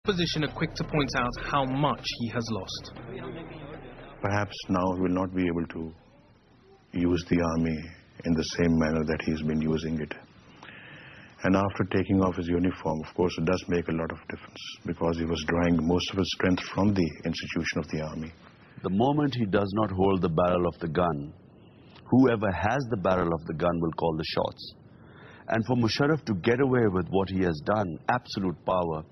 Opposition are quick to point out how much he has lost. Perhaps now he will not be able to use the army in the same manner that he's been using it. And after taking off his uniform, of course, it does make a lot of difference because he was drawing most of his strength from the institution of the army. The moment he does not hold the barrel of the gun, whoever has the barrel of the gun will call the shots. And for Musharraf to get away with what he has done, absolute power,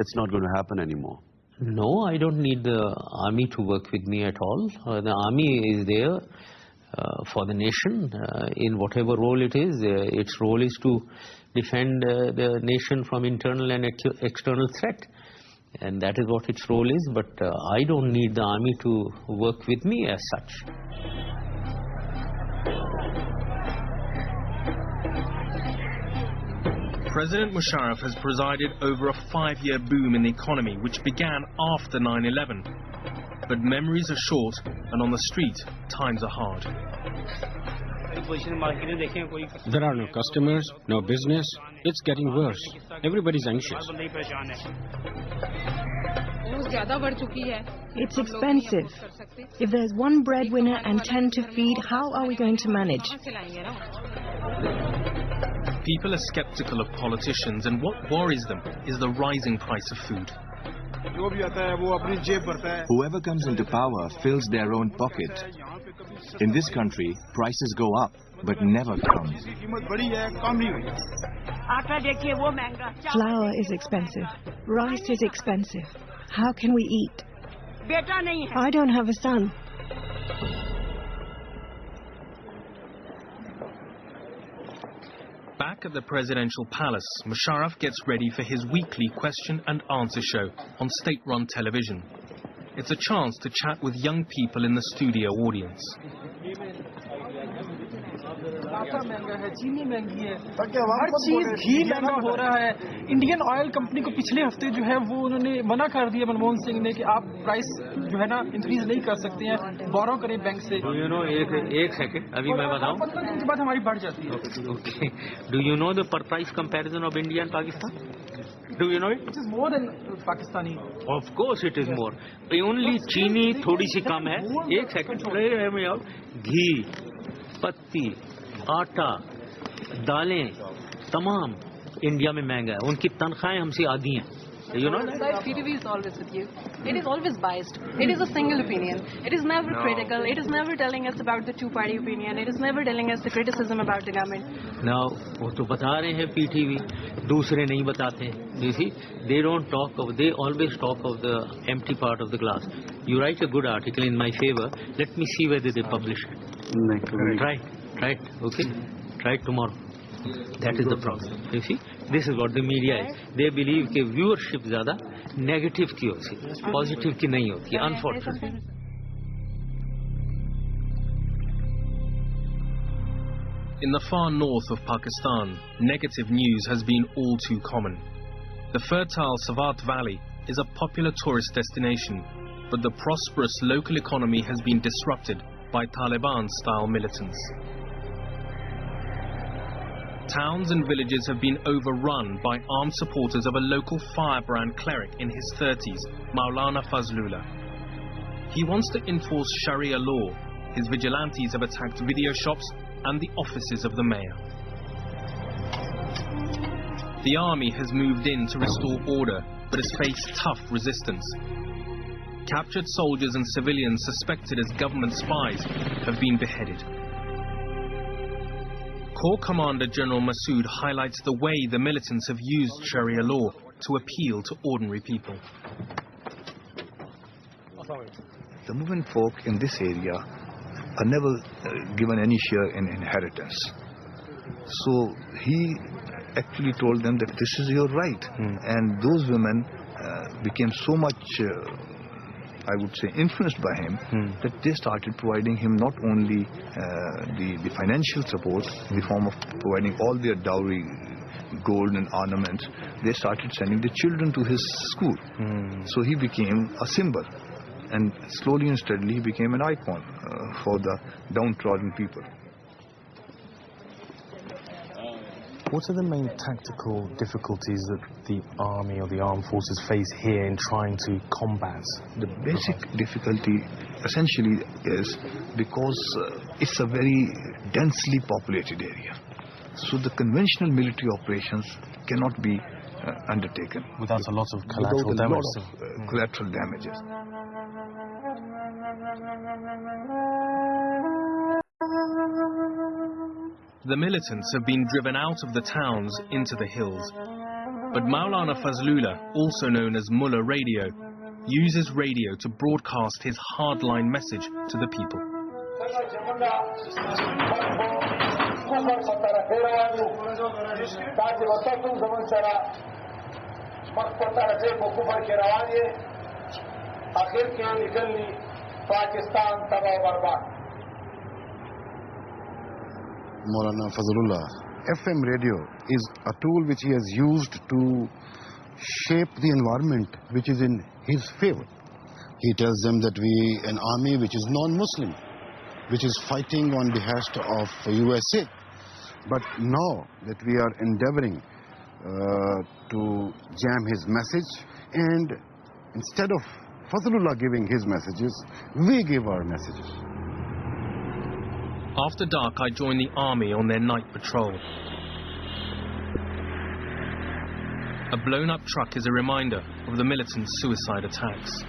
it's not going to happen anymore. No, I don't need the army to work with me at all. The army is there for the nation in whatever role it is. Its role is to defend the nation from internal and external threat. And that is what its role is. But I don't need the army to work with me as such. President Musharraf has presided over a 5-year boom in the economy, which began after 9/11. But memories are short, and on the street, times are hard. There are no customers, no business. It's getting worse. Everybody's anxious. It's expensive. If there's one breadwinner and 10 to feed, how are we going to manage? People are skeptical of politicians, and what worries them is the rising price of food. Whoever comes into power fills their own pocket. In this country, prices go up, but never come. Flour is expensive. Rice is expensive. How can we eat? I don't have a son. Back at the presidential palace, Musharraf gets ready for his weekly question and answer show on state-run television. It's a chance to chat with young people in the studio audience. Indian oil company को पिछले हफ्ते जो है वो उन्होंने मना कर दिया मनमोहन सिंह ने कि आप प्राइस जो है ना इंक्रीज नहीं कर सकते हैं, बोरो करें बैंक से. एक सेकंड, अभी मैं बताऊं. 15 दिन के बाद हमारी बढ़ जाती है. Okay. Do you know the per price comparison of India and Pakistan? Do you know it? It is more than Pakistani. Of course it is more. Only चीनी थोड़ी सी कम है. एक सेकंड, घी, पत्ती, आटा, दालें, तमाम इंडिया में महंगा है. उनकी तनख्वाहें हमसे आधी हैं. You know that? PTV is always with you. It is always biased. It is a single opinion. It is never critical. It is never telling us about the two-party opinion. It is never telling us the criticism about the government. Now, वो तो बता रहे हैं PTV, दूसरे नहीं बताते हैं. You see, they don't talk of. They always talk of the empty part of the glass. You write a good article in my favor. Let me see whether they publish it. Try it. Okay. Try it tomorrow. That is the problem. You see, this is what the media is. They believe कि viewership ज़्यादा negative की होती है, positive की नहीं होती है, unfortunately. In the far north of Pakistan, negative news has been all too common. The fertile Swat Valley is a popular tourist destination, but the prosperous local economy has been disrupted by Taliban-style militants. Towns and villages have been overrun by armed supporters of a local firebrand cleric in his 30s, Maulana Fazlullah. He wants to enforce Sharia law. His vigilantes have attacked video shops and the offices of the mayor. The army has moved in to restore order, but has faced tough resistance. Captured soldiers and civilians suspected as government spies have been beheaded. Corps Commander General Massoud highlights the way the militants have used Sharia law to appeal to ordinary people. The movement folk in this area are never given any share in inheritance. So he actually told them that this is your right. And those women became so much I would say influenced by him, that they started providing him not only the financial support in the form of providing all their dowry, gold and ornaments. They started sending the children to his school. So he became a symbol, and slowly and steadily he became an icon for the downtrodden people. What are the main tactical difficulties that the army or the armed forces face here in trying to combat? The basic difficulty essentially is because it's a very densely populated area. So the conventional military operations cannot be undertaken. Without a lot of collateral damage. Collateral damages. The militants have been driven out of the towns into the hills. But Maulana Fazlullah, also known as Mullah Radio, uses radio to broadcast his hardline message to the people. Maulana Fazlullah, FM radio is a tool which he has used to shape the environment which is in his favor. He tells them that an army which is non-Muslim, which is fighting on behest of USA. But now that we are endeavoring to jam his message, and instead of Fazlullah giving his messages, we give our messages. After dark, I join the army on their night patrol. A blown-up truck is a reminder of the militant suicide attacks.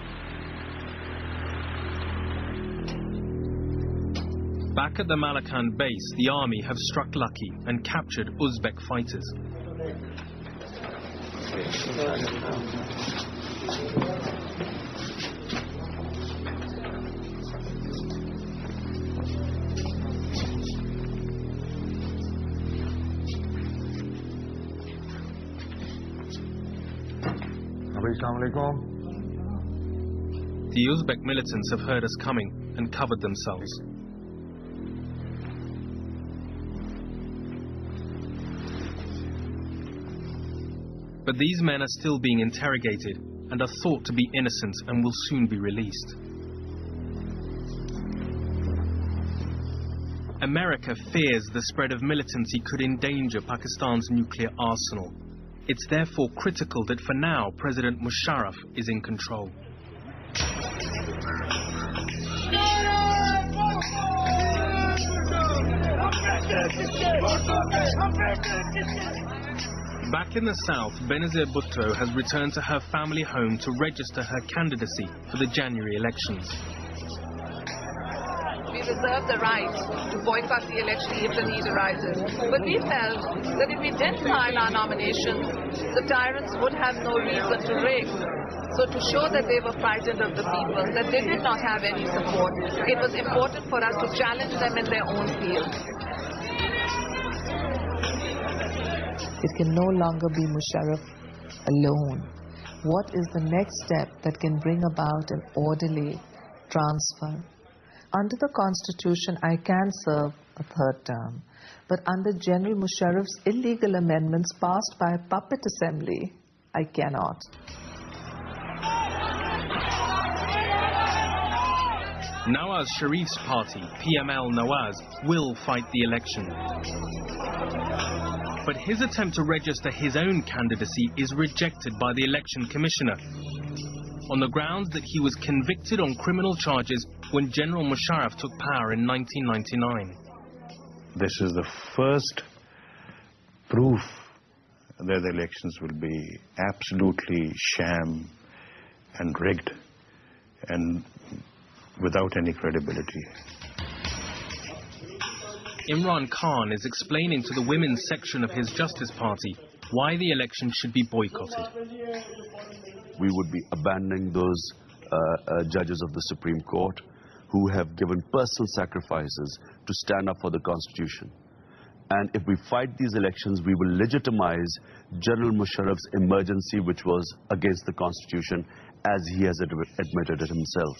Back at the Malakand base, the army have struck lucky and captured Uzbek fighters. The Uzbek militants have heard us coming and covered themselves. But these men are still being interrogated and are thought to be innocent and will soon be released. America fears the spread of militancy could endanger Pakistan's nuclear arsenal. It's therefore critical that for now, President Musharraf is in control. Back in the south, Benazir Bhutto has returned to her family home to register her candidacy for the January elections. We reserve the right to boycott the election if the need arises. But we felt that if we didn't file our nominations, the tyrants would have no reason to rig. So to show that they were frightened of the people, that they did not have any support, it was important for us to challenge them in their own field. It can no longer be Musharraf alone. What is the next step that can bring about an orderly transfer? Under the Constitution, I can serve a third term. But under General Musharraf's illegal amendments passed by a puppet assembly, I cannot. Nawaz Sharif's party, PML Nawaz, will fight the election. But his attempt to register his own candidacy is rejected by the election commissioner on the grounds that he was convicted on criminal charges when General Musharraf took power in 1999. This is the first proof that the elections will be absolutely sham and rigged and without any credibility. Imran Khan is explaining to the women's section of his Justice Party why the election should be boycotted. We would be abandoning those judges of the Supreme Court who have given personal sacrifices to stand up for the Constitution. And if we fight these elections, we will legitimize General Musharraf's emergency, which was against the Constitution, as he has admitted it himself.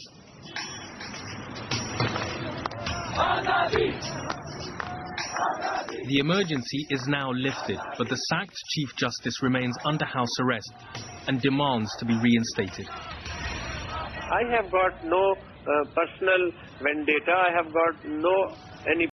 The emergency is now lifted, but the sacked Chief Justice remains under house arrest and demands to be reinstated. I have got no personal vendetta. I have got no any